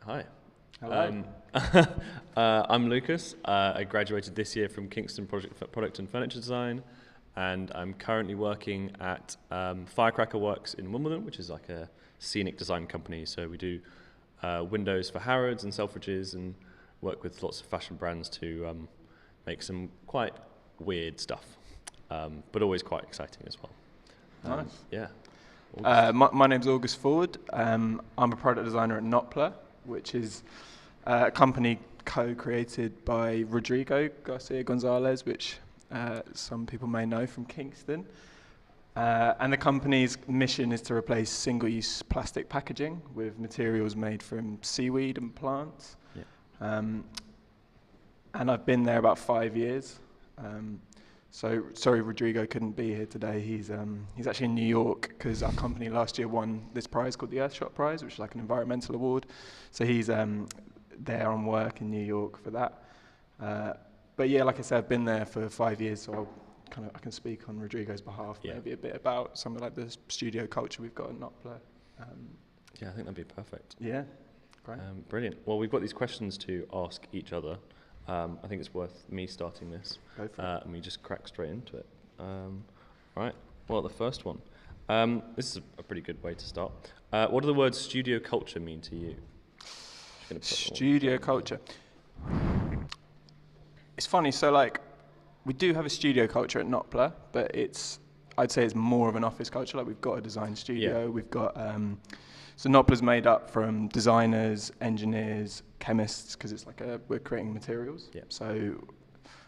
Hi. Hello. I'm Lucas. I graduated this year from Kingston Product and Furniture Design, and I'm currently working at Firecracker Works in Wimbledon, which is like a scenic design company. So we do windows for Harrods and Selfridges, and work with lots of fashion brands to make some quite weird stuff, but always quite exciting as well. Nice. Yeah. My name's August Ford. I'm a product designer at Notpla, which is a company co-created by Rodrigo Garcia Gonzalez, which some people may know from Kingston. And the company's mission is to replace single-use plastic packaging with materials made from seaweed and plants. Yeah. And I've been there about 5 years. So sorry, Rodrigo couldn't be here today. He's actually in New York because our company last year won this prize called the Earthshot Prize, which is like an environmental award. So he's there on work in New York for that. But yeah, like I said, I've been there for 5 years, so I can speak on Rodrigo's behalf, maybe a bit about some of like the studio culture we've got at Notpla. Yeah, I think that'd be perfect. Yeah, great. Brilliant. Well, we've got these questions to ask each other. I think it's worth me starting this, Go for it. and we just crack straight into it. Right. Well, the first one. This is a pretty good way to start. What do the words studio culture mean to you? Studio culture. It's funny. So like, we do have a studio culture at Notpla, but I'd say it's more of an office culture. Like we've got a design studio. Yeah. We've got so Notpla's made up from designers, engineers, chemists, because it's like we're creating materials. Yeah. So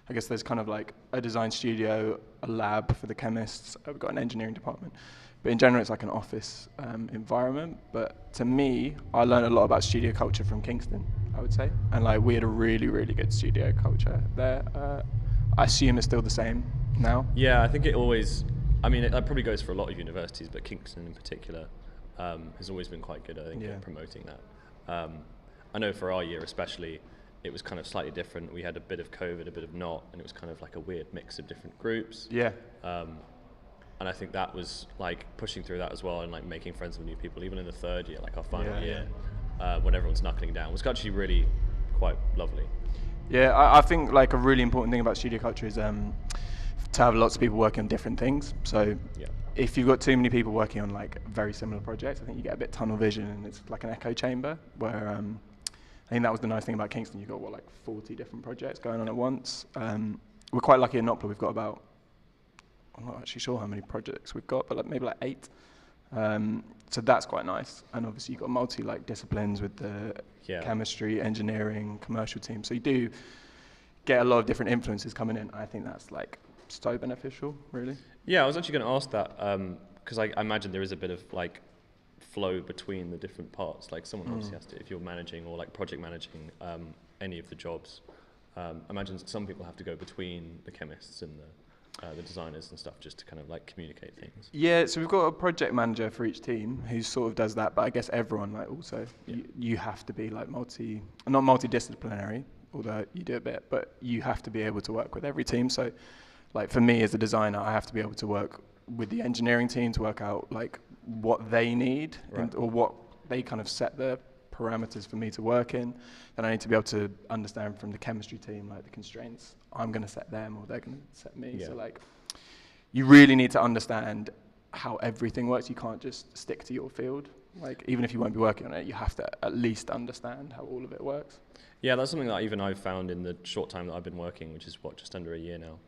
I guess there's kind of like a design studio, a lab for the chemists. We've got an engineering department. But in general, it's like an office environment. But to me, I learned a lot about studio culture from Kingston, I would say. And like we had a really, really good studio culture there. I assume it's still the same now. Yeah, I think it always. I mean, that probably goes for a lot of universities, but Kingston in particular has always been quite good, I think, at promoting that. I know for our year especially, it was kind of slightly different. We had a bit of COVID, a bit of not, and it was kind of like a weird mix of different groups. Yeah. And I think that was like pushing through that as well, and like making friends with new people, even in the third year, like our final year, when everyone's knuckling down, was actually really quite lovely. Yeah, I think like a really important thing about studio culture is to have lots of people working on different things. So if you've got too many people working on like very similar projects, I think you get a bit tunnel vision, and it's like an echo chamber where I think that was the nice thing about Kingston. You've got like 40 different projects going on at once. We're quite lucky in Notpla. We've got about, I'm not actually sure how many projects we've got, but like maybe like 8. So that's quite nice. And obviously you've got multi like disciplines with the chemistry, engineering, commercial team. So you do get a lot of different influences coming in. I think that's like so beneficial, really. Yeah, I was actually going to ask that because I imagine there is a bit of like flow between the different parts. Like someone obviously has to, if you're managing or like project managing any of the jobs, I imagine some people have to go between the chemists and the designers and stuff just to kind of like communicate things. Yeah, so we've got a project manager for each team who sort of does that, but I guess everyone like also you have to be like not multidisciplinary, although you do a bit, but you have to be able to work with every team. So like for me as a designer, I have to be able to work with the engineering team to work out like what they need or what they kind of set the parameters for me to work in. Then I need to be able to understand from the chemistry team like the constraints I'm going to set them or they're going to set me. So like you really need to understand how everything works. You can't just stick to your field. Like even if you won't be working on it, you have to at least understand how all of it works. Yeah, that's something that even I've found in the short time that I've been working, which is just under a year now.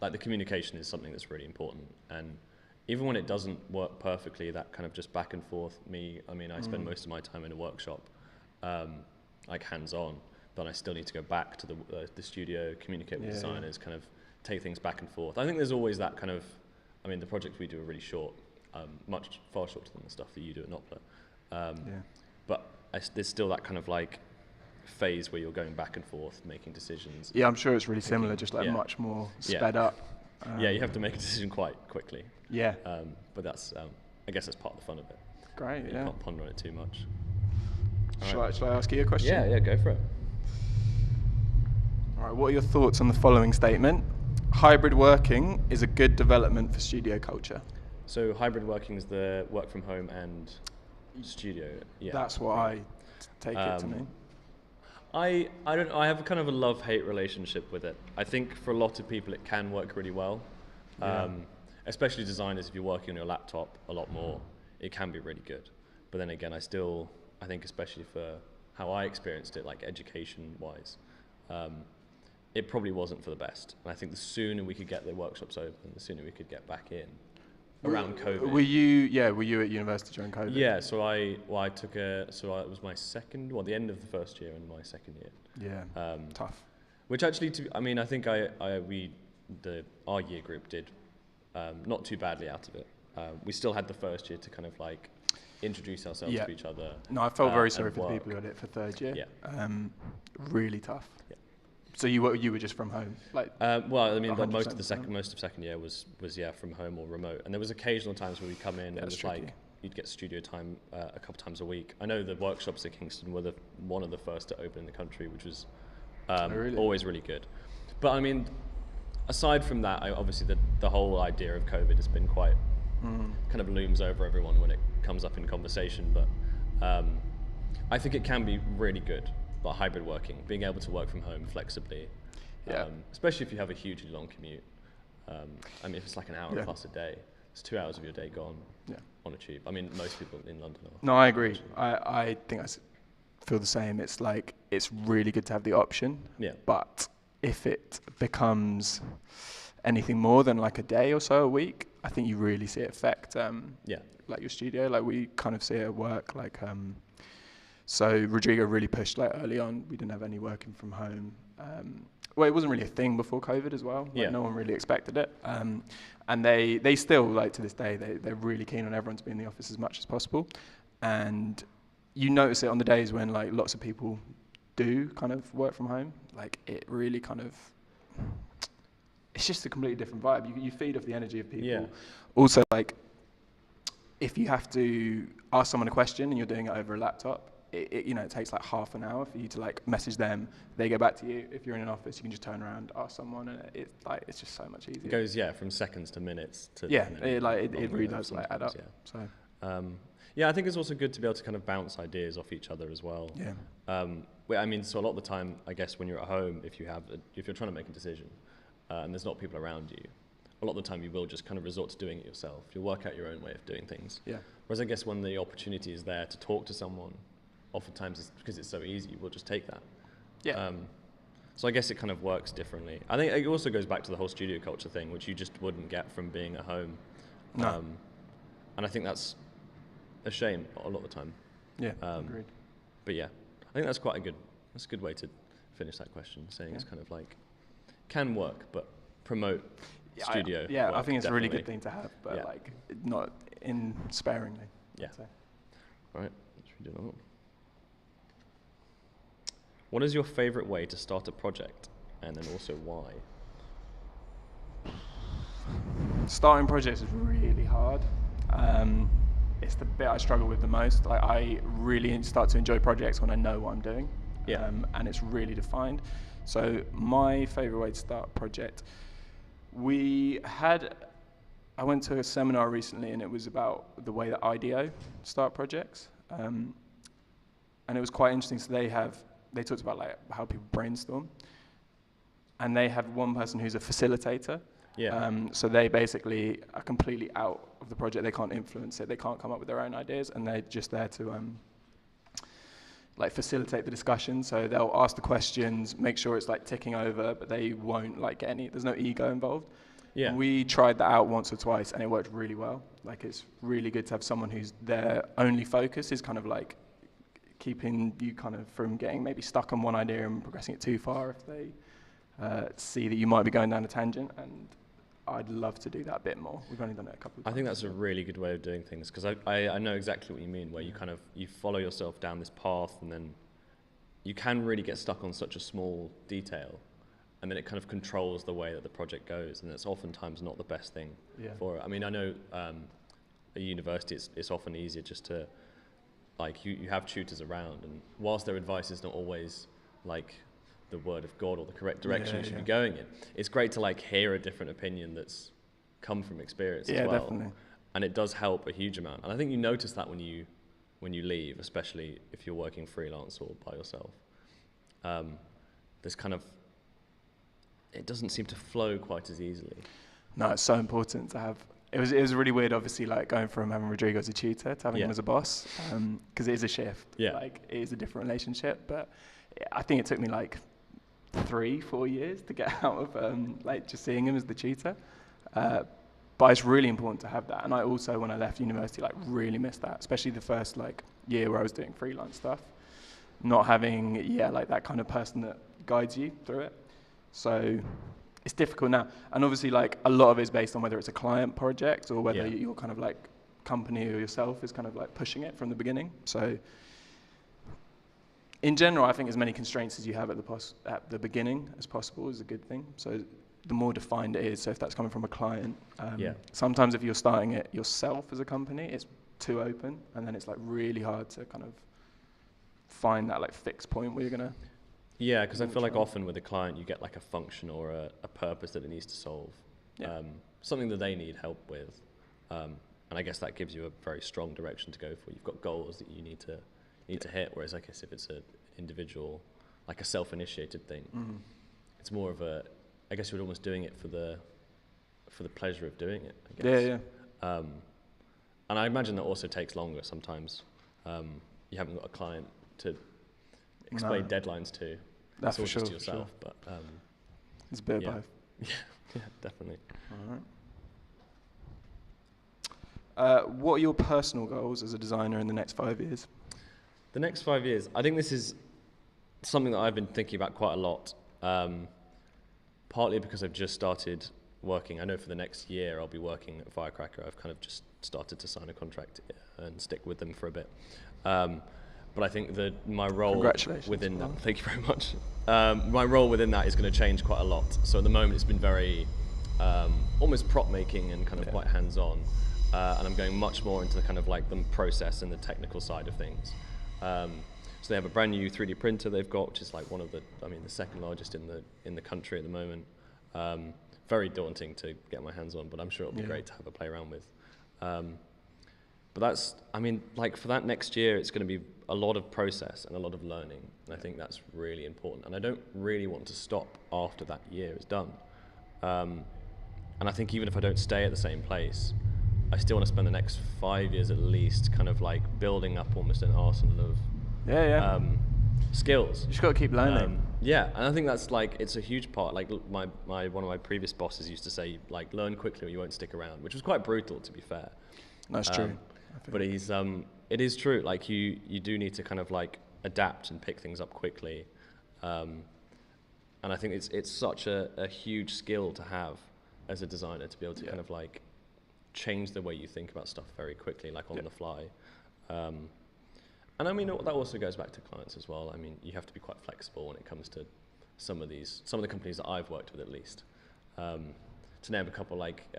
Like the communication is something that's really important, and even when it doesn't work perfectly, that kind of just back and forth. I spend most of my time in a workshop, like hands-on, but I still need to go back to the studio, communicate with designers, kind of take things back and forth. I think there's always that kind of, the projects we do are really short, far shorter than the stuff that you do at Notpla. But there's still that kind of like phase where you're going back and forth, making decisions. Yeah, I'm sure it's really similar, just like much more sped up. You have to make a decision quite quickly. Yeah. But that's, I guess that's part of the fun of it. Great, You can't ponder on it too much. Shall I ask you a question? Yeah, go for it. All right, what are your thoughts on the following statement? Hybrid working is a good development for studio culture. So hybrid working is the work from home and studio. Yeah. That's what I take it to me. I don't know. I have kind of a love-hate relationship with it. I think for a lot of people it can work really well. Especially designers, if you're working on your laptop a lot more, it can be really good. But then again, I think especially for how I experienced it, like education-wise, it probably wasn't for the best. And I think the sooner we could get the workshops open, the sooner we could get back in. Around COVID. Were you at university during COVID? Yeah, so it was my the end of the first year and my second year. Yeah, tough. Which actually, I think our year group did not too badly out of it. We still had the first year to kind of like introduce ourselves to each other. No, I felt very sorry for the people who had it for third year. Yeah. Really tough. Yeah. So you were just from home, like. Most of second year was from home or remote, and there was occasional times where we'd come in and it was like you'd get studio time a couple times a week. I know the workshops at Kingston were one of the first to open in the country, which was always really good. But I mean, aside from that, obviously the whole idea of COVID has been quite kind of looms over everyone when it comes up in conversation. But I think it can be really good. But hybrid working, being able to work from home flexibly, especially if you have a hugely long commute. If it's like an hour plus a day, it's 2 hours of your day gone on a tube. I mean, most people in London are. No, I agree. I think I feel the same. It's like, it's really good to have the option. Yeah. But if it becomes anything more than like a day or so a week, I think you really see it affect like your studio. Like we kind of see it at work, like. So Rodrigo really pushed like early on. We didn't have any working from home. It wasn't really a thing before COVID as well. Like no one really expected it. And they still, like to this day, they're really keen on everyone to be in the office as much as possible. And you notice it on the days when like lots of people do kind of work from home. Like it really kind of, it's just a completely different vibe. You feed off the energy of people. Yeah. Also, like if you have to ask someone a question and you're doing it over a laptop, it takes like half an hour for you to like message them. They get back to you. If you're in an office, you can just turn around, ask someone, and it's just so much easier. It goes from seconds to minutes to it really does like add up. Yeah. So I think it's also good to be able to kind of bounce ideas off each other as well. Yeah. So a lot of the time, I guess when you're at home, if you're trying to make a decision, and there's not people around you, a lot of the time you will just kind of resort to doing it yourself. You'll work out your own way of doing things. Yeah. Whereas I guess when the opportunity is there to talk to someone, oftentimes it's because it's so easy, we'll just take that. Yeah. So I guess it kind of works differently. I think it also goes back to the whole studio culture thing, which you just wouldn't get from being at home. No. And I think that's a shame a lot of the time. Yeah, agreed. But yeah, I think that's a good way to finish that question, saying it's kind of like, can work, but promote studio work, I think it's definitely. a really good thing to have, but like not in sparingly. Yeah. All right, let's redo that one. What is your favourite way to start a project, and then also why? Starting projects is really hard. It's the bit I struggle with the most. Like I really start to enjoy projects when I know what I'm doing, and it's really defined. So my favourite way to start a project, I went to a seminar recently, and it was about the way that IDEO start projects, and it was quite interesting. So they talked about like how people brainstorm, and they have one person who's a facilitator. Yeah. So they basically are completely out of the project. They can't influence it. They can't come up with their own ideas, and they're just there to like facilitate the discussion. So they'll ask the questions, make sure it's like ticking over, but they won't like get there's no ego involved. Yeah. And we tried that out once or twice, and it worked really well. Like it's really good to have someone who's their only focus is kind of like keeping you kind of from getting maybe stuck on one idea and progressing it too far if they see that you might be going down a tangent. And I'd love to do that a bit more. We've only done it a couple of times. I think that's a really good way of doing things, because I know exactly what you mean, where you follow yourself down this path, and then you can really get stuck on such a small detail, and then it kind of controls the way that the project goes, and it's oftentimes not the best thing for it. I mean, I know at university it's often easier just to, like, you have tutors around, and whilst their advice is not always like the word of God or the correct direction you should be going in, it's great to like hear a different opinion that's come from experience as well. Definitely. And it does help a huge amount. And I think you notice that when you when you leave, especially if you're working freelance or by yourself. There's kind of, it doesn't seem to flow quite as easily. No, it's so important to have. It was really weird, obviously, like going from having Rodrigo as a tutor to having him as a boss, because it is a shift. Yeah. Like it is a different relationship, but I think it took me like 3-4 years to get out of like just seeing him as the tutor. But it's really important to have that. And I also, when I left university, like really missed that, especially the first like year where I was doing freelance stuff, not having like that kind of person that guides you through it. So it's difficult now. And obviously like a lot of it is based on whether it's a client project or whether your kind of like company or yourself is kind of like pushing it from the beginning. So in general, I think as many constraints as you have at the beginning as possible is a good thing. So the more defined it is, so if that's coming from a client, sometimes if you're starting it yourself as a company, it's too open, and then it's like really hard to kind of find that like fixed point where you're gonna. Yeah, because I feel like often with a client you get like a function or a purpose that it needs to solve, something that they need help with, and I guess that gives you a very strong direction to go for. You've got goals that you need to hit, whereas I guess if it's an individual, like a self-initiated thing, it's more of a, I guess you're almost doing it for the pleasure of doing it, I guess. And I imagine that also takes longer sometimes. You haven't got a client to explain deadlines to. That's it's all for just sure. yourself, but it's a bit of both. Yeah, definitely. All right. What are your personal goals as a designer in the next 5 years? The next 5 years, I think this is something that I've been thinking about quite a lot. Partly because I've just started working. I know for the next year I'll be working at Firecracker. I've kind of just started to sign a contract and stick with them for a bit. But I think that my role within that, thank you very much. My role within that is going to change quite a lot. So at the moment it's been very almost prop making and kind of quite hands-on. And I'm going much more into the kind of like the process and the technical side of things. So they have a brand new 3D printer they've got, which is like one of the second largest in the country at the moment. Very daunting to get my hands on, but I'm sure it'll be great to have a play around with. But that's, like for that next year, it's going to be a lot of process and a lot of learning. And I think that's really important. And I don't really want to stop after that year is done. And I think even if I don't stay at the same place, I still want to spend the next 5 years at least kind of like building up almost an arsenal of skills. You just got to keep learning. And I think that's like, it's a huge part. Like one of my previous bosses used to say, like, learn quickly or you won't stick around, which was quite brutal, to be fair. That's true. But it is true. Like you do need to kind of like adapt and pick things up quickly. And I think it's such a huge skill to have as a designer, to be able to kind of like change the way you think about stuff very quickly, like on the fly. And that also goes back to clients as well. You have to be quite flexible when it comes to some of the companies that I've worked with, at least. To name a couple, like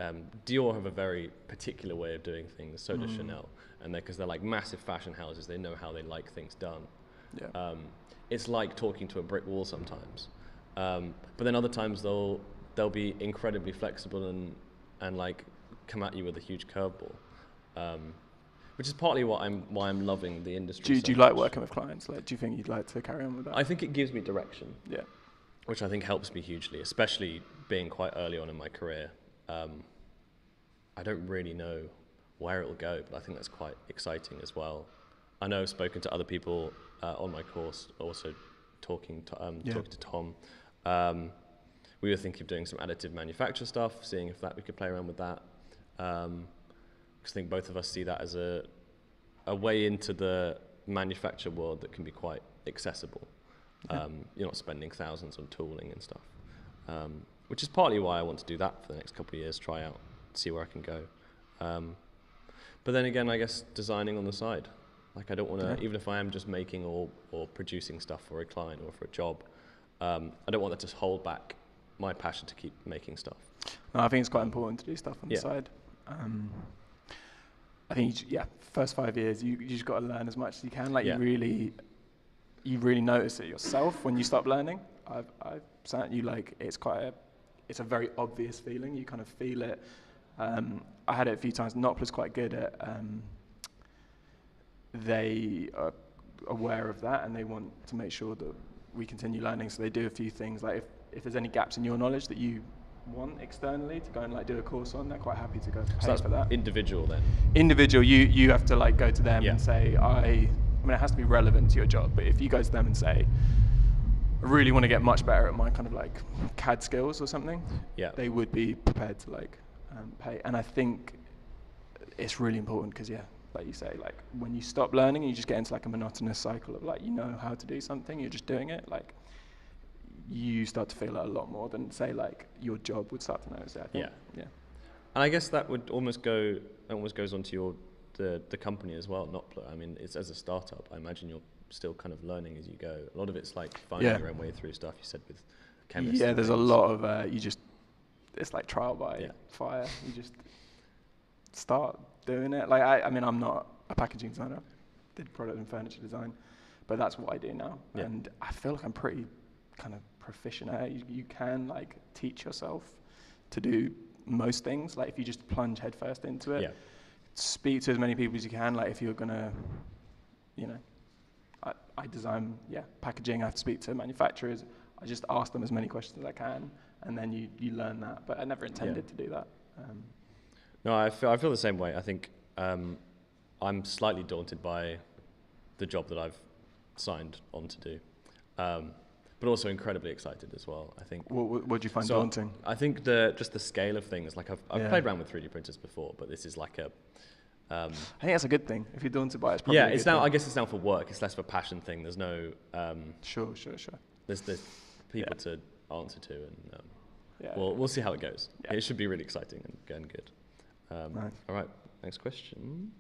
Dior have a very particular way of doing things, so does Chanel, and because they're like massive fashion houses, they know how they like things done. It's like talking to a brick wall sometimes, but then other times they'll be incredibly flexible and like come at you with a huge curveball. Which is partly why I'm loving the industry. Do you like working with clients? Like, do you think you'd like to carry on with that? I think it gives me direction. Yeah. Which I think helps me hugely, especially being quite early on in my career. I don't really know where it'll go, but I think that's quite exciting as well. I know I've spoken to other people on my course, also talking to Tom. We were thinking of doing some additive manufacture stuff, seeing if we could play around with that. Because I think both of us see that as a way into the manufacture world that can be quite accessible. You're not spending thousands on tooling and stuff, which is partly why I want to do that for the next couple of years, try out, see where I can go. But then again, I guess designing on the side. Like I don't want to, even if I am just making or producing stuff for a client or for a job, I don't want that to hold back my passion to keep making stuff. No, I think it's quite important to do stuff on the side. I think first 5 years you just got to learn as much as you can. Like you really notice it yourself when you stop learning. I've certainly like it's a very obvious feeling. You kind of feel it. I had it a few times. Notpla's quite good at they are aware of that and they want to make sure that we continue learning. So they do a few things, like if there's any gaps in your knowledge that you want externally to go and like do a course on, they're quite happy to go pay for that. Individual then? Individual, you have to like go to them Yeah. and say, I mean, it has to be relevant to your job, but if you go to them and say, I really want to get much better at my kind of like CAD skills or something, Yeah. they would be prepared to like pay. And I think it's really important because, yeah, like you say, like when you stop learning, you just get into like a monotonous cycle of like, you know how to do something, you're just doing it, like you start to feel it a lot more than say like your job would start to notice it, I think. Yeah. And I guess that would almost goes onto your the company as well, Notpla. I mean, it's as a startup, I imagine you're still kind of learning as you go. A lot of it's like finding your own way through stuff, you said, with chemists. Yeah, there's a lot of it's like trial by fire. You just start doing it. Like I mean, I'm not a packaging designer. I did product and furniture design, but that's what I do now. Yeah. And I feel like I'm pretty kind of proficient at it. You can like teach yourself to do most things. Like if you just plunge headfirst into it, speak to as many people as you can. Like if you're gonna, you know, I design packaging. I have to speak to manufacturers. I just ask them as many questions as I can, and then you learn that. But I never intended to do that. No, I feel the same way. I think I'm slightly daunted by the job that I've signed on to do, but also incredibly excited as well. I think. What do you find daunting? I think just the scale of things. Like I've played around with 3D printers before, but this is like a. I think that's a good thing. If you're daunted by it, it's probably a good thing. I guess it's now for work. It's less of a passion thing. There's no. Sure. There's people to answer to, and we'll see how it goes. Yeah. It should be really exciting and going good. Nice. All right, next question.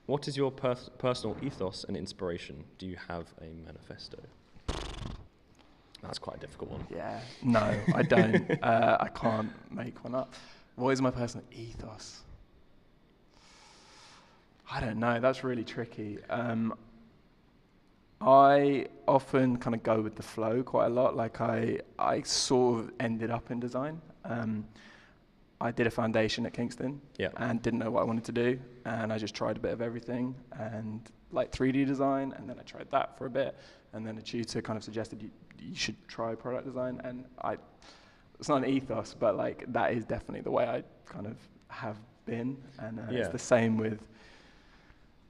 What is your personal ethos and inspiration? Do you have a manifesto? That's quite a difficult one. Yeah, no, I don't. I can't make one up. What is my personal ethos? I don't know. That's really tricky. I often kind of go with the flow quite a lot. Like I sort of ended up in design. I did a foundation at Kingston and didn't know what I wanted to do. And I just tried a bit of everything and like 3D design. And then I tried that for a bit. And then a tutor kind of suggested you should try product design. And it's not an ethos, but like that is definitely the way I kind of have been. And it's the same with,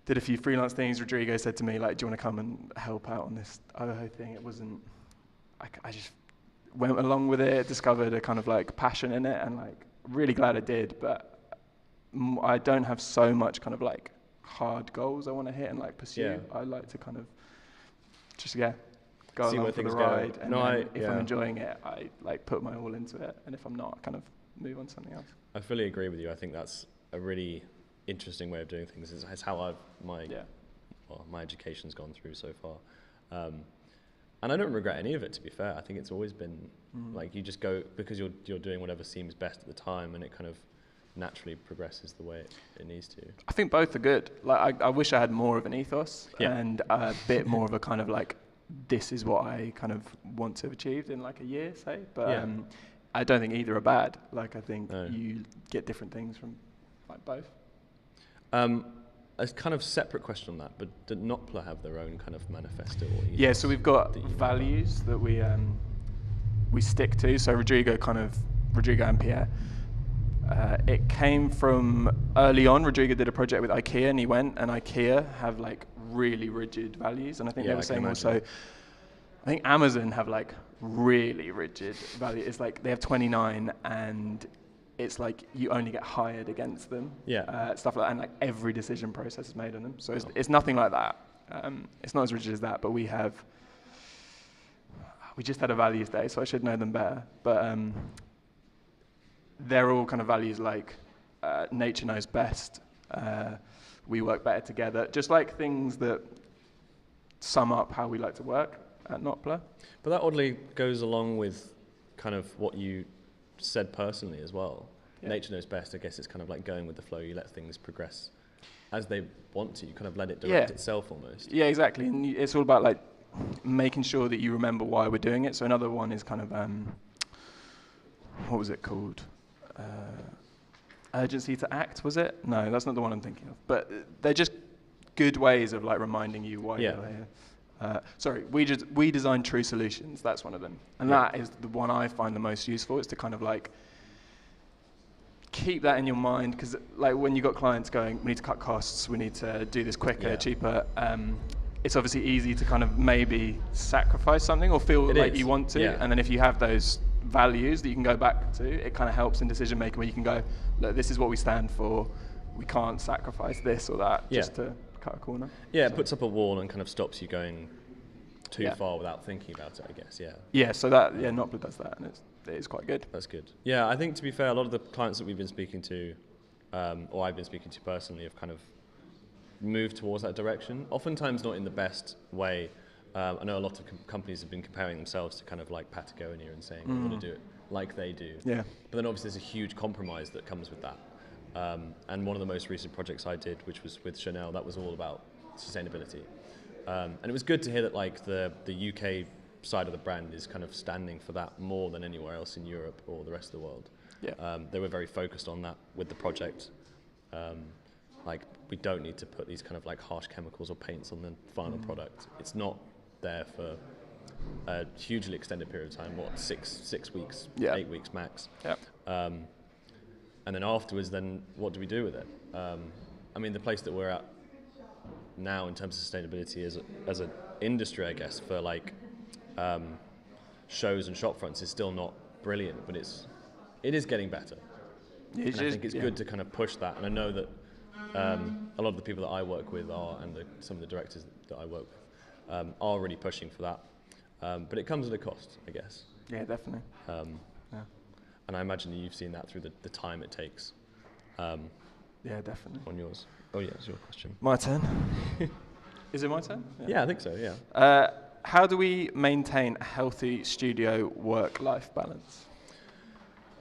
did a few freelance things. Rodrigo said to me, like, do you want to come and help out on this OHO thing? It wasn't, I just went along with it, discovered a kind of like passion in it, and like really glad I did. But I don't have so much kind of like hard goals I want to hit and like pursue. Yeah. I like to kind of just go see along for the ride. And if I'm yeah. enjoying it, I like put my all into it. And if I'm not, I kind of move on to something else. I fully agree with you. I think that's a really interesting way of doing things. It's how my education's gone through so far. And I don't regret any of it, to be fair. I think it's always been like you just go because you're doing whatever seems best at the time, and it kind of naturally progresses the way it needs to. I think both are good. Like I wish I had more of an ethos and a bit more of a kind of like, this is what I kind of want to have achieved in like a year, say. But I don't think either are bad. Like I think you get different things from like both. A kind of separate question on that, but did Notpla have their own kind of manifesto? Or yeah, so we've got values that we stick to. So Rodrigo and Pierre. It came from early on. Rodrigo did a project with IKEA, and he went, and IKEA have like really rigid values, and I think they were saying also, I think Amazon have like really rigid values. It's like they have 29, and it's like you only get hired against them. Stuff like that, and like every decision process is made on them. So it's nothing like that. It's not as rigid as that, but we just had a values day, so I should know them better. But they're all kind of values like nature knows best, we work better together, just like things that sum up how we like to work at Notpla. But that oddly goes along with kind of what you said personally as well. Nature knows best. I guess it's kind of like going with the flow. You let things progress as they want to. You kind of let it direct itself almost. Yeah, exactly. And it's all about like making sure that you remember why we're doing it. So another one is kind of what was it called? urgency to act, was it? No, that's not the one I'm thinking of. But they're just good ways of like reminding you why you're here. Sorry, we design true solutions. That's one of them, and that is the one I find the most useful. Is to kind of like keep that in your mind, because like when you got clients going, we need to cut costs, we need to do this quicker, cheaper. It's obviously easy to kind of maybe sacrifice something or feel like you want to, and then if you have those values that you can go back to, it kind of helps in decision making where you can go, look, this is what we stand for. We can't sacrifice this or that just to cut a corner. Yeah, it puts up a wall and kind of stops you going too far without thinking about it, I guess. So that Notpla does that, and it is quite good. That's good. Yeah, I think to be fair, a lot of the clients that we've been speaking to, or I've been speaking to personally, have kind of moved towards that direction. Oftentimes not in the best way. I know a lot of companies have been comparing themselves to kind of like Patagonia and saying we want to do it like they do. Yeah. But then obviously there's a huge compromise that comes with that. And one of the most recent projects I did, which was with Chanel, that was all about sustainability. And it was good to hear that like the UK side of the brand is kind of standing for that more than anywhere else in Europe or the rest of the world. They were very focused on that with the project. Like we don't need to put these kind of like harsh chemicals or paints on the final product. It's not there for a hugely extended period of time, 6 weeks, 8 weeks max. And then afterwards, then what do we do with it? I mean, the place that we're at now in terms of sustainability as an industry, I guess, for like shows and shop fronts is still not brilliant, but it is getting better. And I think it's good to kind of push that. And I know that a lot of the people that I work with and some of the directors that I work with are really pushing for that. But it comes at a cost, I guess. Yeah, definitely. And I imagine that you've seen that through the time it takes. Yeah, definitely. On yours. Oh, yeah, it's your question. My turn. Is it my turn? Yeah, I think so, yeah. How do we maintain a healthy studio work-life balance?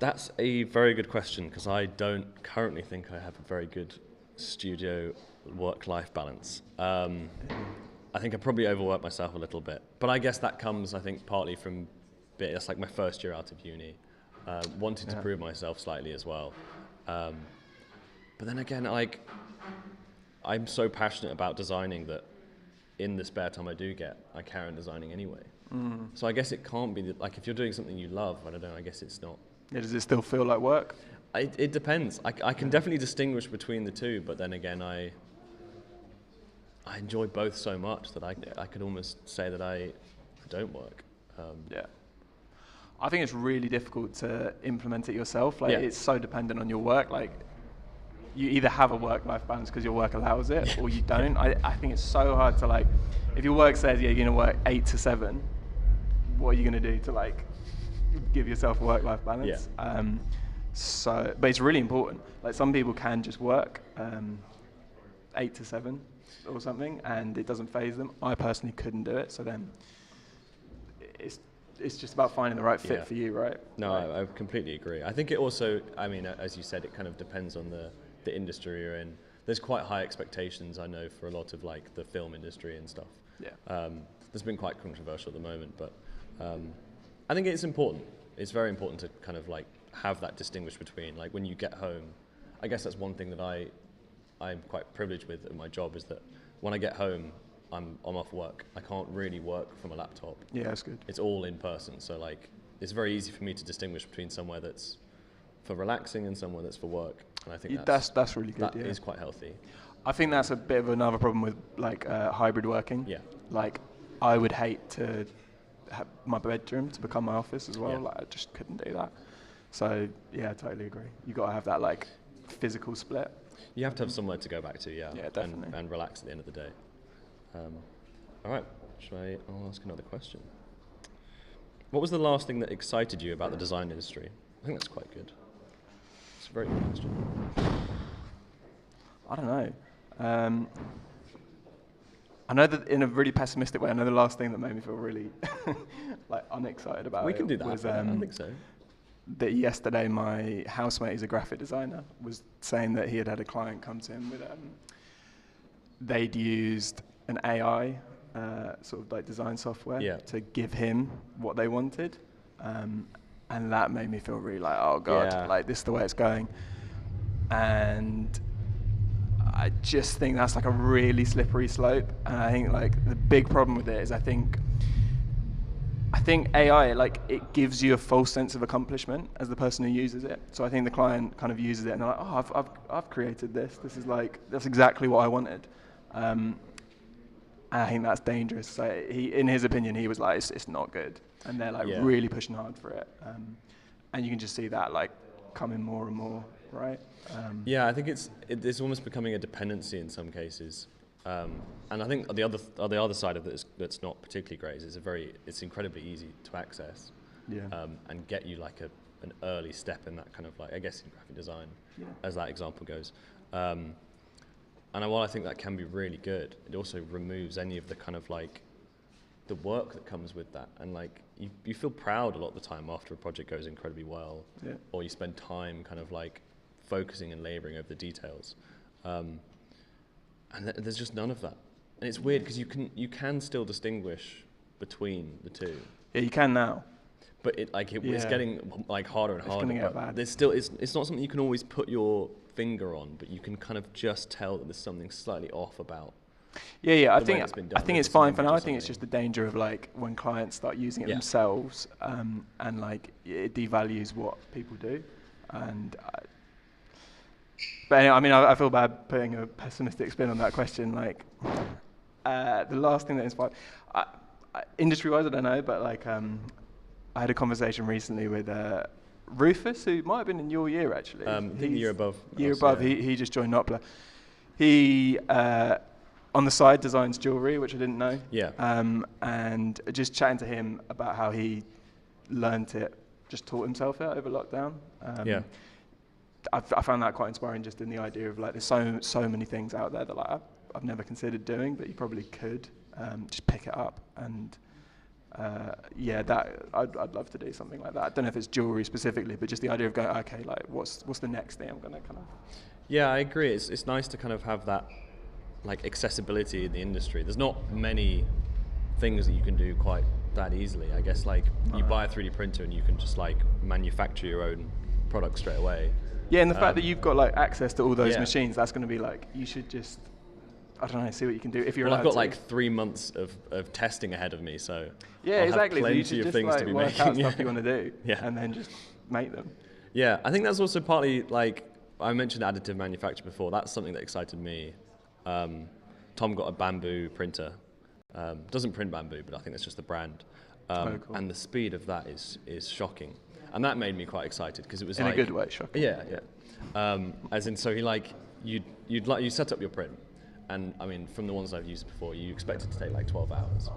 That's a very good question, because I don't currently think I have a very good studio work-life balance. I think I probably overwork myself a little bit. But I guess that comes, I think, partly from it's like my first year out of uni. Wanting to prove myself slightly as well. But then again, like, I'm so passionate about designing that in the spare time I do get, I carry on designing anyway. So I guess it can't be, like, if you're doing something you love, I don't know, I guess it's not. Yeah, does it still feel like work? It depends. I can definitely distinguish between the two, but then again, I enjoy both so much that I could almost say that I don't work. I think it's really difficult to implement it yourself. Like it's so dependent on your work. Like you either have a work-life balance because your work allows it, or you don't. I think it's so hard to like, if your work says you're going to work 8 to 7, what are you going to do to like give yourself a work-life balance? But it's really important. Like some people can just work 8 to 7 or something, and it doesn't faze them. I personally couldn't do it. So then it's just about finding the right fit for you, right? No, I completely agree. I think it also, I mean, as you said, it kind of depends on the industry you're in. There's quite high expectations, I know, for a lot of like the film industry and stuff. That's been quite controversial at the moment, but I think it's important. It's very important to kind of like have that distinguish between, like, when you get home. I guess that's one thing that I'm quite privileged with in my job, is that when I get home, I'm off work. I can't really work from a laptop. Yeah, that's good. It's all in person, so like it's very easy for me to distinguish between somewhere that's for relaxing and somewhere that's for work. And I think that's really good. That is quite healthy. I think that's a bit of another problem with like hybrid working. Like I would hate to have my bedroom to become my office as well. Like I just couldn't do that. So yeah, I totally agree. You got to have that like physical split. You have to have somewhere to go back to, Yeah, definitely. and relax at the end of the day. All right, I'll ask another question. What was the last thing that excited you about the design industry? I think that's quite good. It's a very good question. I don't know. I know that in a really pessimistic way, I know the last thing that made me feel really like unexcited about we can do that. Was, I think so. That yesterday my housemate, who's a graphic designer, was saying that he had a client come to him with they'd used an AI sort of like design software to give him what they wanted, and that made me feel really like, oh god, like this is the way it's going. and I just think that's like a really slippery slope. And I think like the big problem with it is I think AI, like, it gives you a false sense of accomplishment as the person who uses it. So I think the client kind of uses it and they're like, oh, I've created this. This is like, that's exactly what I wanted. And I think that's dangerous. So in his opinion, he was like, it's not good. And they're like really pushing hard for it. And you can just see that like coming more and more, right? Yeah, I think it's almost becoming a dependency in some cases. And I think the other side of it that's not particularly great is it's incredibly easy to access, and get you like an early step in that kind of like, I guess, in graphic design, as that example goes. And while I think that can be really good, it also removes any of the kind of like the work that comes with that, and like you feel proud a lot of the time after a project goes incredibly well, or you spend time kind of like focusing and labouring over the details. And there's just none of that, and it's weird because you can still distinguish between the two. Yeah, you can now. But it's getting like harder and harder. It's gonna get bad. There's still it's not something you can always put your finger on, but you can kind of just tell that there's something slightly off about. Yeah. I think it's fine for now. I think it's just the danger of like when clients start using it themselves, and like it devalues what people do, and. But anyway, I mean, I feel bad putting a pessimistic spin on that question. Like, the last thing that inspired, industry-wise, I don't know, but like, I had a conversation recently with Rufus, who might have been in your year actually. I think the year above. He just joined Notpla. He on the side designs jewelry, which I didn't know. Yeah. And just chatting to him about how he learnt it, just taught himself it over lockdown. I found that quite inspiring, just in the idea of like there's so many things out there that like I've never considered doing, but you probably could just pick it up. And that I'd love to do something like that. I don't know if it's jewelry specifically, but just the idea of going, okay, like what's the next thing I'm gonna kind of. Yeah, I agree. It's nice to kind of have that like accessibility in the industry. There's not many things that you can do quite that easily. I guess like you buy a 3D printer and you can just like manufacture your own product straight away. Yeah, and the fact that you've got like access to all those machines, that's going to be like, you should just, I don't know, see what you can do if you're allowed to. I've got like 3 months of testing ahead of me, so yeah, I'll exactly. have plenty so you should of just things like to be work making. out stuff you want to do, and then just make them. Yeah, I think that's also partly like I mentioned additive manufacture before. That's something that excited me. Tom got a bamboo printer. Doesn't print bamboo, but I think that's just the brand. Cool. And the speed of that is shocking, and that made me quite excited because it was in like a good way, shocking. Yeah. As in, so he like you set up your print, and I mean from the ones I've used before, you expect it to take like 12 hours,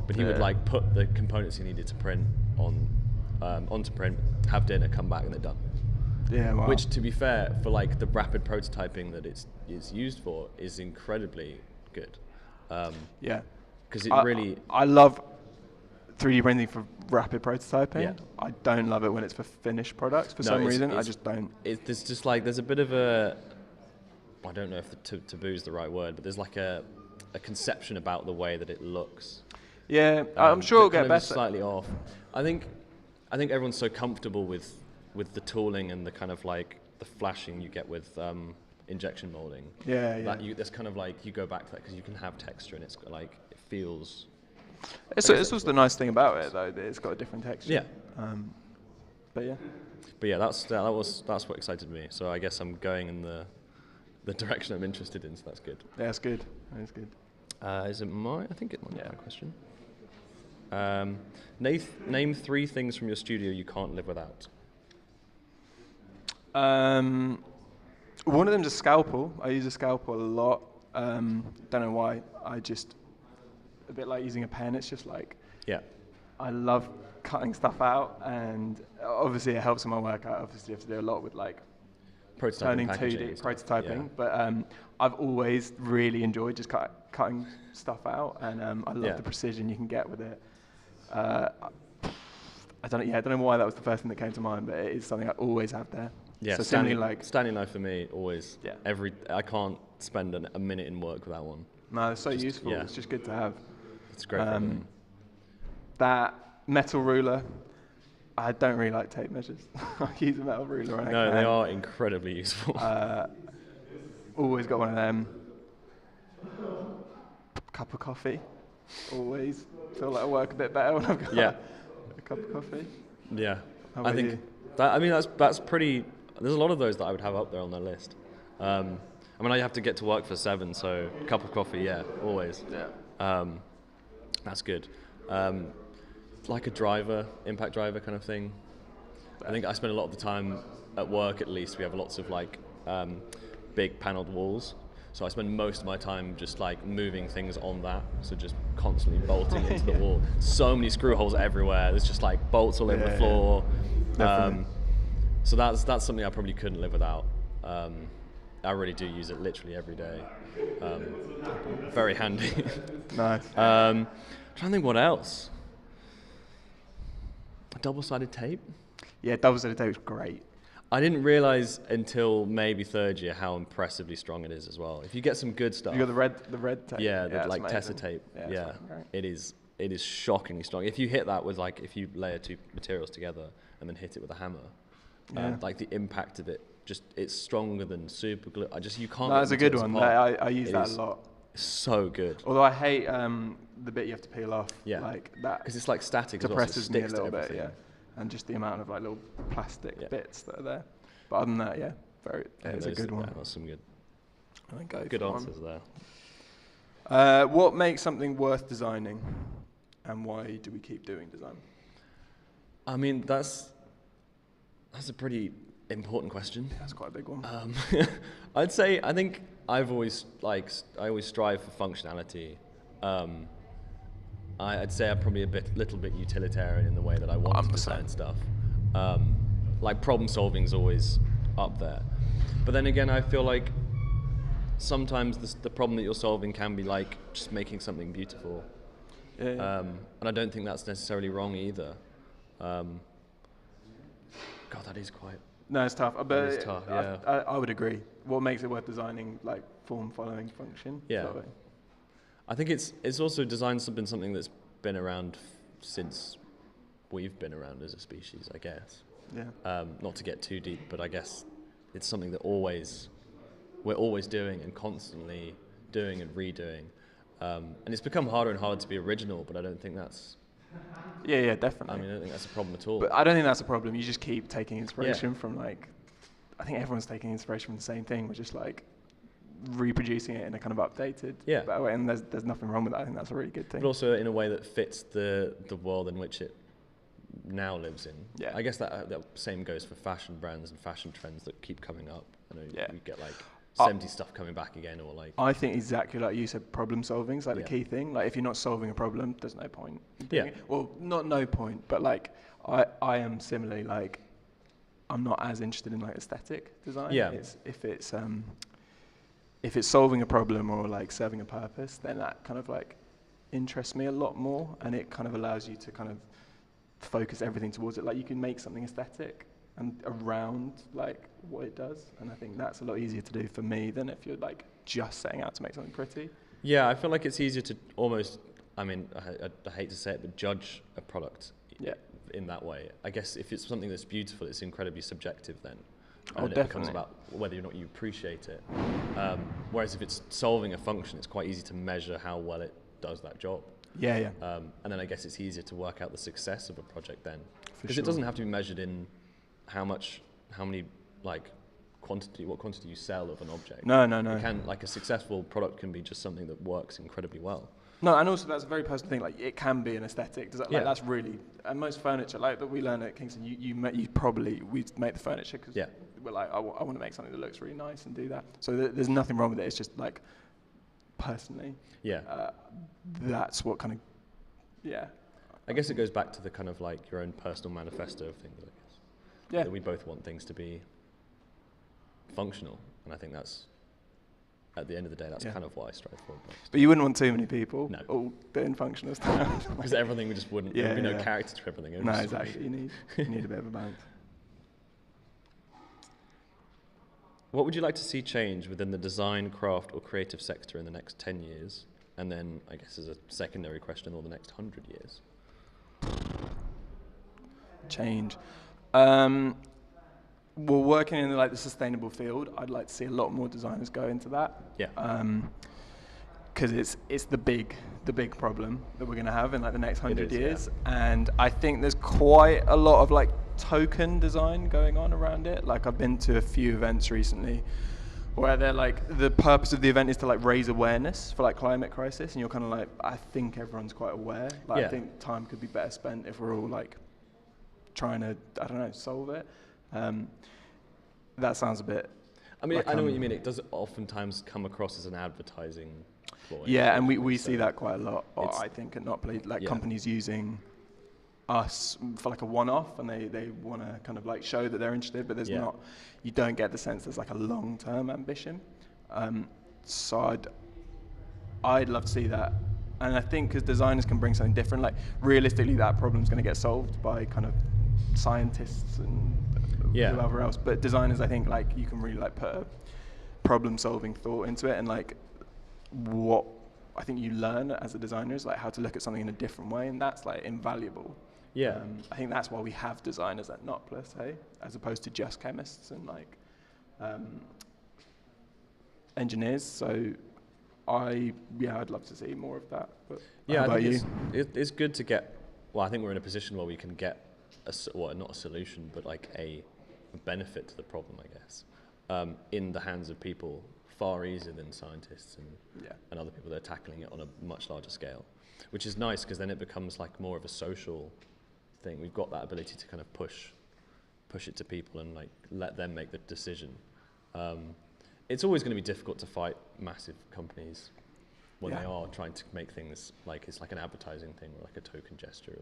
but he would like put the components he needed to print onto print, have dinner, come back, and they're done. Yeah, wow. Which, to be fair, for like the rapid prototyping that it's used for, is incredibly good. Because it really. I love 3D printing for rapid prototyping. Yeah. I don't love it when it's for finished products for some reason. I just don't. There's a bit of a. I don't know if taboo is the right word, but there's like a conception about the way that it looks. Yeah, I'm sure it'll get better. Slightly off. I think everyone's so comfortable with the tooling and the kind of like the flashing you get with injection molding. Yeah. There's kind of like you go back to that because you can have texture and it's like it feels. It's also the nice thing about it though, that it's got a different texture. Yeah. But yeah, that's what excited me. So I guess I'm going in the direction I'm interested in. So that's good. Yeah, that's good. That's good. Is it mine? I think it might be my question. Name 3 things from your studio you can't live without. One of them's a scalpel. I use a scalpel a lot. Don't know why. A bit like using a pen. It's just like, I love cutting stuff out, and obviously it helps in my work. I obviously have to do a lot with like turning 2D prototyping, but I've always really enjoyed just cutting stuff out, and I love the precision you can get with it. I don't know why that was the first thing that came to mind, but it is something I always have there. Yeah, so standing knife for me always. Yeah. I can't spend a minute in work without one. No, it's so useful. Yeah. It's just good to have. It's great. That metal ruler, I don't really like tape measures. I use a metal ruler when I No, can. they are incredibly useful. Always got one of them. Cup of coffee. Always feel like I work a bit better when I've got Yeah. a cup of coffee. Yeah, How I about think you? that. I mean, that's pretty. There's a lot of those that I would have up there on the list. I mean, I have to get to work for 7, so a cup of coffee, yeah, always. Yeah. That's good. Like a impact driver kind of thing. I think I spend a lot of the time at work. At least we have lots of like big panelled walls. So I spend most of my time just like moving things on that. So just constantly bolting into the wall. So many screw holes everywhere. There's just like bolts all over the floor. So that's something I probably couldn't live without. I really do use it literally every day. Very handy. Nice. Trying to think what else. A double-sided tape? Yeah, double-sided tape is great. I didn't realise until maybe 3rd year how impressively strong it is as well. If you get some good stuff. You got the red tape. Yeah, it's like amazing. Tessa tape. Yeah, it is shockingly strong. If you hit that with like, if you layer 2 materials together and then hit it with a hammer, like the impact of it, just it's stronger than super glue. You can't. That's a good one. Apart. I use that a lot. So good. Although I hate the bit you have to peel off. Yeah. Like that. Because it's like static. Depresses me a little little bit. Yeah. And just the amount of like little plastic bits that are there. But other than that, it's a good one. Yeah, that's some good. I think go good for answers there. What makes something worth designing, and why do we keep doing design? I mean, that's a pretty important question. That's quite a big one. I'd say I think I always strive for functionality. I'd say I'm probably little bit utilitarian in the way that I want to design stuff. Like problem solving is always up there, but then again, I feel like sometimes the problem that you're solving can be like just making something beautiful. Yeah. And I don't think that's necessarily wrong either. God, that is quite. No, it's tough. But it's tough, yeah. I would agree. What makes it worth designing, like form following function? Yeah. Sort of way. I think it's also design's been something that's been around since we've been around as a species, I guess. Yeah. Not to get too deep, but I guess it's something that we're always doing and constantly doing and redoing. And it's become harder and harder to be original, but I don't think that's. Yeah, definitely. I mean, I don't think that's a problem at all. But I don't think that's a problem. You just keep taking inspiration from like. I think everyone's taking inspiration from the same thing. We're just like reproducing it in a kind of updated better way, and there's nothing wrong with that. I think that's a really good thing. But also in a way that fits the world in which it now lives in. Yeah. I guess that same goes for fashion brands and fashion trends that keep coming up. I know you get like 70 stuff coming back again, or like. I think exactly like you said, problem solving is like the key thing. Like if you're not solving a problem, there's no point. Well, not no point, but like I am similarly like I'm not as interested in like aesthetic design. Yeah. If it's solving a problem or like serving a purpose, then that kind of like interests me a lot more, and it kind of allows you to kind of focus everything towards it. Like you can make something aesthetic and around like what it does, and I think that's a lot easier to do for me than if you're like just setting out to make something pretty. Yeah, I feel like it's easier to almost. I mean, I hate to say it, but judge a product. In that way, I guess if it's something that's beautiful, it's incredibly subjective then. And it becomes about whether or not you appreciate it. Whereas if it's solving a function, it's quite easy to measure how well it does that job. Yeah. And then I guess it's easier to work out the success of a project then. Because it doesn't have to be measured in how many, like, what quantity you sell of an object. No. It can, like, a successful product can be just something that works incredibly well. No, and also that's a very personal thing. Like, it can be an aesthetic. That's really, and most furniture, like that we learn at Kingston, we make the furniture because we're like, I want to make something that looks really nice and do that. So there's nothing wrong with it. It's just like, personally, that's what kind of, I guess it goes back to the kind of like your own personal manifesto of things, I guess. Yeah. That we both want things to be functional, and I think that's. At the end of the day, that's kind of what I strive for. But you wouldn't want too many people all doing functional stuff. Because everything just wouldn't, there would be no character to everything. No, exactly. You need a bit of a balance. What would you like to see change within the design, craft, or creative sector in the next 10 years? And then, I guess as a secondary question, or the next 100 years? change. Well, working in like the sustainable field, I'd like to see a lot more designers go into that. Yeah. Because it's the big problem that we're going to have in like the next 100 is, years, and I think there's quite a lot of like token design going on around it. Like I've been to a few events recently where they're like, the purpose of the event is to like raise awareness for like climate crisis, and you're kind of like, I think everyone's quite aware. Like I think time could be better spent if we're all like trying to, I don't know, solve it. That sounds a bit. I mean, like, I know what you mean. It does oftentimes come across as an advertising ploy. Yeah, and we see that quite a lot. I think at Notpla, like companies using us for like a one-off, and they want to kind of like show that they're interested, but there's not. You don't get the sense there's like a long-term ambition. So I'd love to see that, and I think because designers can bring something different. Like realistically, that problem's going to get solved by kind of scientists and whoever else. But designers, I think like you can really like put a problem-solving thought into it, and like what I think you learn as a designer is like how to look at something in a different way, and that's like invaluable. Yeah. I think that's why we have designers at Notpla, say, as opposed to just chemists and like engineers. So I'd love to see more of that. But how about you? It's good to get. Well, I think we're in a position where we can get not a solution, but like a benefit to the problem, I guess, in the hands of people far easier than scientists and other people that are tackling it on a much larger scale, which is nice because then it becomes like more of a social thing. We've got that ability to kind of push it to people and like let them make the decision. It's always going to be difficult to fight massive companies when they are trying to make things like it's like an advertising thing or like a token gesture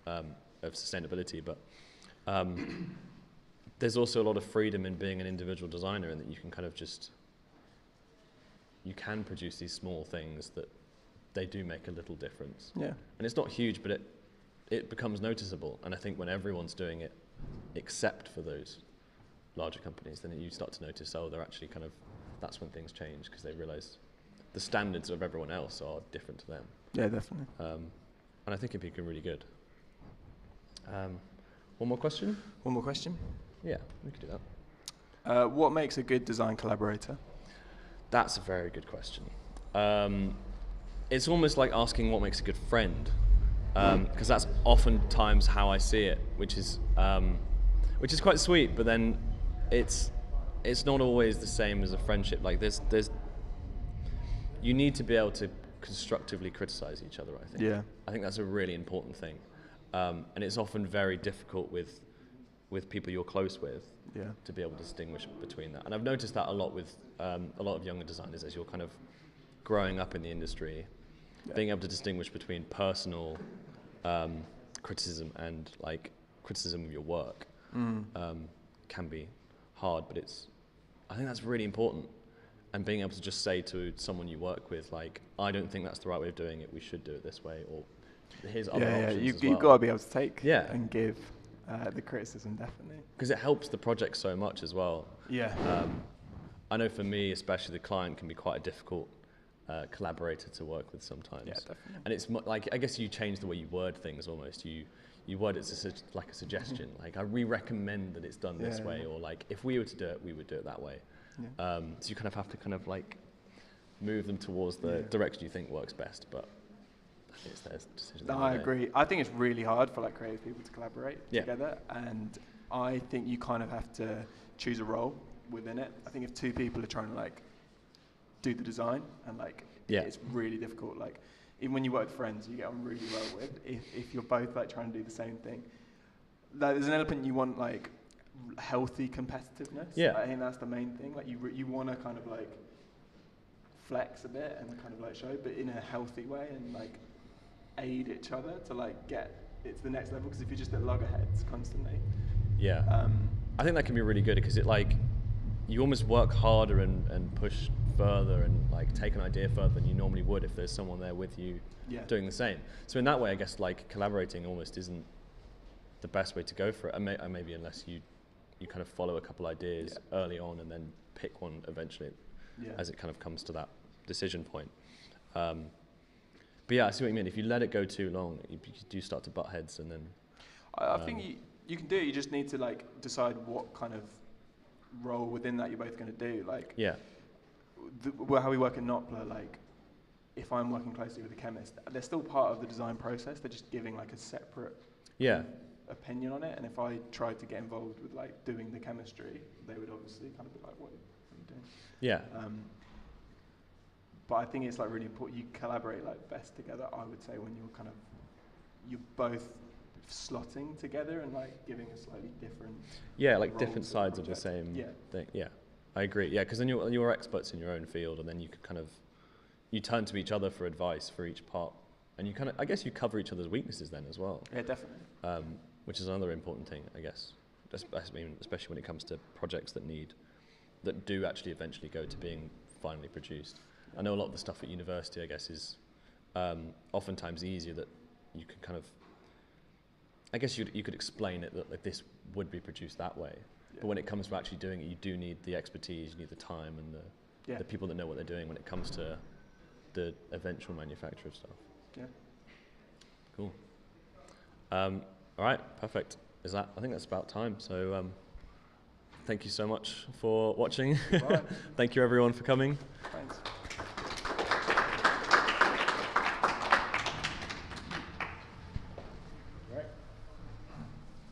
of sustainability, but there's also a lot of freedom in being an individual designer, and that you can kind of just you can produce these small things that they do make a little difference. Yeah. And it's not huge, but it becomes noticeable. And I think when everyone's doing it, except for those larger companies, then you start to notice, they're actually kind of, that's when things change, because they realize the standards of everyone else are different to them. Yeah, definitely. And I think it'd be really good. One more question? One more question? Yeah, we could do that. What makes a good design collaborator? That's a very good question. It's almost like asking what makes a good friend, because that's oftentimes how I see it, which is quite sweet. But then it's not always the same as a friendship. Like you need to be able to constructively criticize each other. I think. Yeah. I think that's a really important thing, and it's often very difficult with people you're close with. Yeah. To be able to distinguish between that. And I've noticed that a lot with a lot of younger designers as you're kind of growing up in the industry, being able to distinguish between personal criticism and like criticism of your work can be hard, but I think that's really important. And being able to just say to someone you work with, like, I don't think that's the right way of doing it, we should do it this way, or here's other options as well. You've got to be able to take and give the criticism, definitely. Because it helps the project so much as well. Yeah. I know for me, especially, the client can be quite a difficult collaborator to work with sometimes. Yeah, definitely. And it's like, I guess you change the way you word things almost. You word it like a suggestion. Like, we recommend that it's done this way, or like, if we were to do it, we would do it that way. Yeah. So you kind of have to kind of like move them towards the direction you think works best, but I think it's their decision. No, I agree. I think it's really hard for like creative people to collaborate together, and I think you kind of have to choose a role within it. I think if two people are trying to like do the design, and like it's really difficult. Like even when you work with friends, you get on really well with. If you're both like trying to do the same thing, there's an element you want like healthy competitiveness. Yeah, I think that's the main thing. Like you want to kind of like flex a bit and kind of like show, but in a healthy way, and like aid each other to like get it to the next level. Because if you're just at loggerheads constantly, I think that can be really good, because it like you almost work harder and push further and like take an idea further than you normally would if there's someone there with you doing the same. So in that way, I guess like collaborating almost isn't the best way to go for it, and maybe unless you kind of follow a couple ideas early on and then pick one eventually as it kind of comes to that decision point. But yeah, I see what you mean. If you let it go too long, you do start to butt heads, and then I think You can do it. You just need to like decide what kind of role within that you're both going to do. Like, Yeah. How we work in Notpla, like, if I'm working closely with a chemist, they're still part of the design process. They're just giving like a separate opinion on it. And if I tried to get involved with like doing the chemistry, they would obviously kind of be like, "What are you doing?" Yeah. But I think it's like really important. You collaborate like best together. I would say when you're both slotting together and like giving a slightly different. Yeah, like different sides of the same thing. Yeah, I agree. Yeah, because then you're experts in your own field, and then you could kind of you turn to each other for advice for each part, and you kind of I guess you cover each other's weaknesses then as well. Yeah, definitely. Which is another important thing, I guess. Especially when it comes to projects that do actually eventually go to being finally produced. I know a lot of the stuff at university, I guess, is oftentimes easier that you can kind of, I guess you could explain it that like, this would be produced that way. Yeah. But when it comes to actually doing it, you do need the expertise, you need the time and the people that know what they're doing when it comes to the eventual manufacture of stuff. Yeah. Cool. All right, perfect. I think that's about time. So thank you so much for watching. Right. Thank you everyone for coming. Thanks.